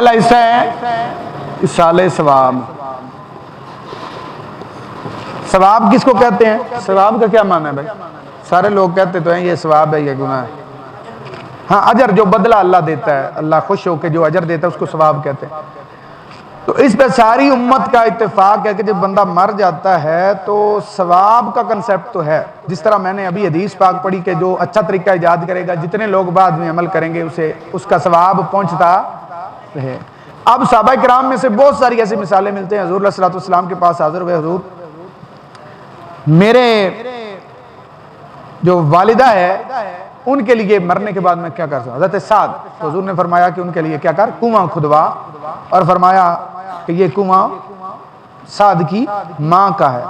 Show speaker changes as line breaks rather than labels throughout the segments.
پہلا حصہ ہے اصالہ ثواب۔ ثواب کس کو کہتے ہیں؟ ثواب کا کیا معنی ہے بھائی؟ سارے لوگ کہتے تو ہیں یہ ثواب ہے، یہ گناہ ہے۔ ہاں، اجر، جو بدلہ اللہ دیتا ہے، اللہ خوش ہو کے جو اجر دیتا ہے اس کو ثواب کہتے ہیں۔ تو اس پہ ساری امت کا اتفاق ہے کہ جب بندہ مر جاتا ہے تو ثواب کا کنسیپٹ تو ہے، جس طرح میں نے ابھی حدیث پاک پڑھی کہ جو اچھا طریقہ ایجاد کرے گا، جتنے لوگ بعد میں عمل کریں گے اسے اس کا ثواب پہنچتا ہے۔ اب صحابہ کرام میں سے بہت ساری ایسی مثالیں ملتے ہیں۔ حضور علیہ الصلوۃ والسلام کے پاس حاضر ہوئے، حضور میرے جو والدہ ہے ان کے لیے مرنے کے بعد میں کیا کر سکتا ہوں؟ حضرت سعد، تو حضور نے فرمایا کہ ان کے لیے کیا کر، کنواں کھدوا، اور فرمایا کہ یہ کنواں سعد کی ماں کا ہے،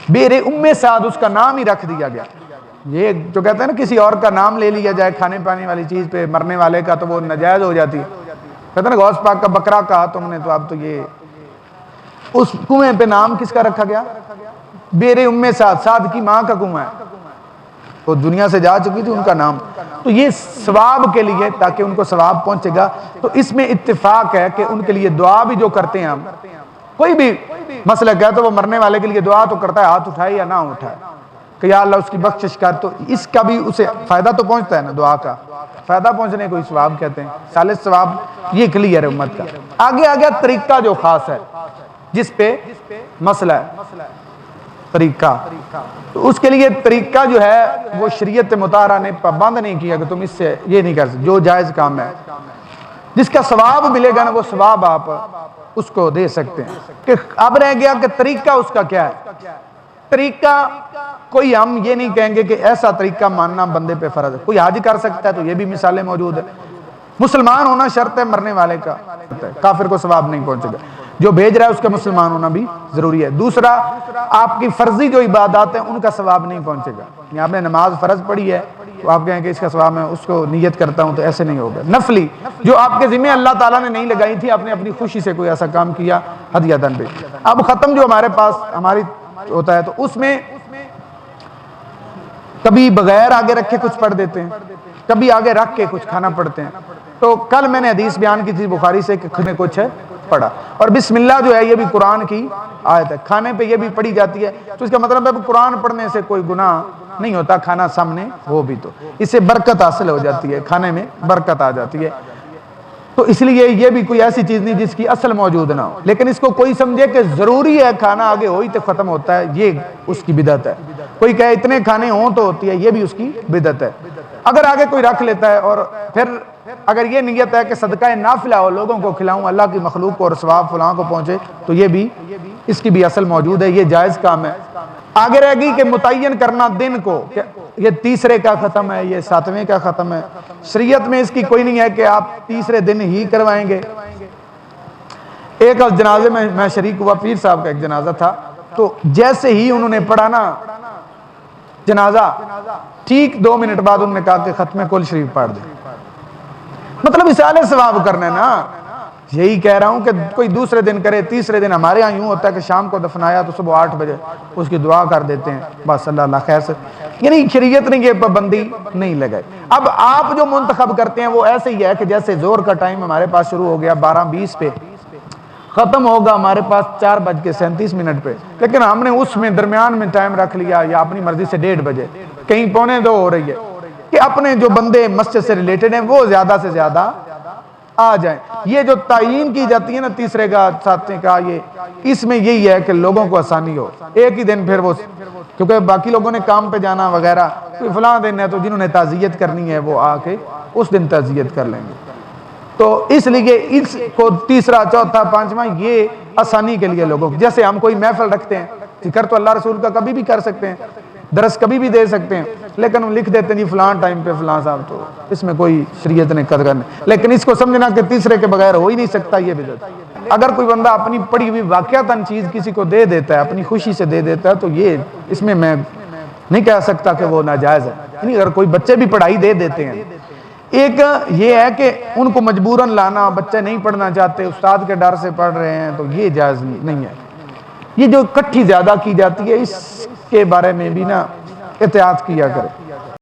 بیرے ام سعد اس کا نام ہی رکھ دیا گیا۔ یہ جو کہتے ہیں نا کسی اور کا نام لے لیا جائے کھانے پانے والی چیز پہ مرنے والے کا تو وہ ناجائز ہو جاتی ہے۔ کہتے ہیں نا غوث پاک کا بکرا کہا تم نے، تو اب تو یہ اس کنویں پہ نام کس کا رکھا گیا؟ بیرے ام سعد، سعد کی ماں کا کنواں ہے، وہ دنیا سے جا چکی تھی، ان کا نام۔ تو یہ ثواب کے لیے، تاکہ ان کو ثواب پہنچے گا، تو اس میں اتفاق ہے کہ ان کے لیے دعا بھی جو کرتے ہیں ہم، کوئی بھی مسئلہ کیا تو وہ مرنے والے کے لیے دعا تو کرتا ہے، ہاتھ اٹھائے یا نہ اٹھائے کہ یا اللہ اس کی بخشش کر، تو اس کا بھی اسے فائدہ تو پہنچتا ہے نا، دعا کا فائدہ پہنچنے کو ثواب کہتے ہیں۔ ثالث ثواب یہ کلیئر ہے امت کا۔ آگے آگے طریقہ جو خاص ہے جس پہ مسئلہ ہے، طریقہ، تو اس کے لیے طریقہ جو ہے وہ شریعت مطہرہ نے پابند نہیں کیا کہ تم اس سے یہ نہیں کر سکتے، جو جائز کام ہے جس کا ثواب ملے گا نا وہ ثواب آپ اس کو دے سکتے ہیں۔ کہ اب رہ گیا کہ طریقہ اس کا کیا ہے۔ طریقہ کوئی ہم یہ نہیں کہیں گے کہ ایسا طریقہ ماننا بندے پہ فرض ہے۔ کوئی حج کر سکتا ہے، تو یہ بھی مثالیں موجود ہیں۔ مسلمان ہونا شرط ہے مرنے والے کا، کافر کو ثواب نہیں پہنچے گا، جو بھیج رہا ہے اس کا مسلمان ہونا بھی ضروری ہے۔ دوسرا، آپ کی فرضی جو عبادات ہیں ان کا ثواب نہیں پہنچے گا۔ یعنی آپ نے نماز فرض پڑھی ہے تو آپ کہیں کہ اس کا ثواب میں اس کو نیت کرتا ہوں، تو ایسے نہیں ہوگا۔ نفلی جو آپ کے ذمہ اللہ تعالیٰ نے نہیں لگائی تھی، آپ نے اپنی خوشی سے کوئی ایسا کام کیا ہدیۃً پہ۔ اب ختم جو ہمارے پاس ہماری ہوتا ہے تو اس میں کبھی بغیر آگے رکھے کچھ پڑھ دیتے ہیں، کبھی آگے رکھ کے کچھ کھانا پڑھتے ہیں۔ تو کل میں نے حدیث بیان کی تھی بخاری سے کہ کھانے کچھ ہے پڑھا، اور بسم اللہ جو ہے یہ بھی قرآن کی آیت ہے، کھانے پہ یہ بھی پڑھی جاتی ہے، تو اس کا مطلب ہے قرآن پڑھنے سے کوئی گناہ نہیں ہوتا، کھانا سامنے ہو بھی تو اس سے برکت حاصل ہو جاتی ہے، کھانے میں برکت آ جاتی ہے۔ تو اس لیے یہ بھی کوئی ایسی چیز نہیں جس کی اصل موجود نہ ہو، لیکن اس کو کوئی سمجھے کہ ضروری ہے کھانا آگے ہوئی تو ختم ہوتا ہے، یہ اس کی بدعت ہے۔ کوئی کہے اتنے کھانے ہوں تو ہوتی ہے، یہ بھی اس کی بدعت ہے۔ اگر آگے کوئی رکھ لیتا ہے اور پھر اگر یہ نیت ہے کہ صدقہ نافلہ ہو، لوگوں کو کھلاؤں، اللہ کی مخلوق کو اور ثواب فلاں کو پہنچے، تو یہ بھی اس کی بھی اصل موجود ہے، یہ جائز کام ہے۔ آگے رہ گئی کہ متعین کرنا دن کو، کہ یہ تیسرے کا ختم ہے، یہ ساتویں کا ختم ہے، شریعت میں اس کی کوئی نہیں ہے کہ آپ تیسرے دن ہی کروائیں گے۔ ایک جنازے میں میں شریک ہوا، پیر صاحب کا ایک جنازہ تھا، تو جیسے ہی انہوں نے پڑھا نا جنازہ، ٹھیک 2 منٹ بعد انہوں نے کہا کہ ختم کل شریف پڑھ دیں۔ مطلب اصالہ ثواب کرنا ہے نا، یہی کہہ رہا ہوں کہ کوئی دوسرے دن کرے، تیسرے دن ہمارے ہاں یوں ہوتا ہے کہ شام کو دفنایا تو صبح 8 بجے اس کی دعا کر دیتے ہیں، بس اللہ خیر سے، یعنی شریعت نے یہ پابندی نہیں لگائی۔ اب آپ جو منتخب کرتے ہیں وہ ایسے ہی ہے کہ جیسے زور کا ٹائم ہمارے پاس شروع ہو گیا 12:20 پہ، ختم ہوگا ہمارے پاس 4:37 پہ، لیکن ہم نے اس میں درمیان میں ٹائم رکھ لیا یا اپنی مرضی سے 1:30 بجے، کہیں 1:45 ہو رہی ہے، کہ اپنے جو بندے مسجد سے ریلیٹڈ ہیں وہ زیادہ سے زیادہ آ جائیں۔ یہ جو تعیین کی جاتی ہے نا تیسرے کا ساتویں کا، یہ اس میں یہی ہے کہ لوگوں کو آسانی ہو، ایک ہی دن پھر وہ، کیونکہ باقی لوگوں نے کام پہ جانا وغیرہ، کوئی فلاں دن ہے تو جنہوں نے تعزیت کرنی ہے وہ آ کے اس دن تعزیت کر لیں گے۔ تو اس لیے اس کو تیسرا، چوتھا، پانچواں یہ آسانی کے لیے لوگوں، جیسے ہم کوئی محفل رکھتے ہیں، ذکر تو اللہ رسول کا کبھی بھی کر سکتے ہیں، درس کبھی بھی دے سکتے ہیں، لیکن وہ لکھ دیتے ہیں جی فلاں ٹائم پہ فلاں صاحب، تو اس میں کوئی شریعت نے قدر نہیں، لیکن اس کو سمجھنا کہ تیسرے کے بغیر ہو ہی نہیں سکتا، یہ بدعت۔ اگر کوئی بندہ اپنی پڑھی ہوئی واقعتاً چیز کسی کو دے دیتا ہے، اپنی خوشی سے دے دیتا ہے، تو یہ اس میں نہیں کہہ سکتا کہ وہ ناجائز ہے۔ یعنی اگر کوئی بچے بھی پڑھائی دے دیتے ہیں، ایک یہ ہے کہ ان کو مجبوراً لانا، بچے نہیں پڑھنا چاہتے، استاد کے ڈر سے پڑھ رہے ہیں، تو یہ جائز نہیں ہے۔ یہ جو کٹھی زیادہ کی جاتی ہے اس کے بارے میں بھی نا احتیاط کیا کرے۔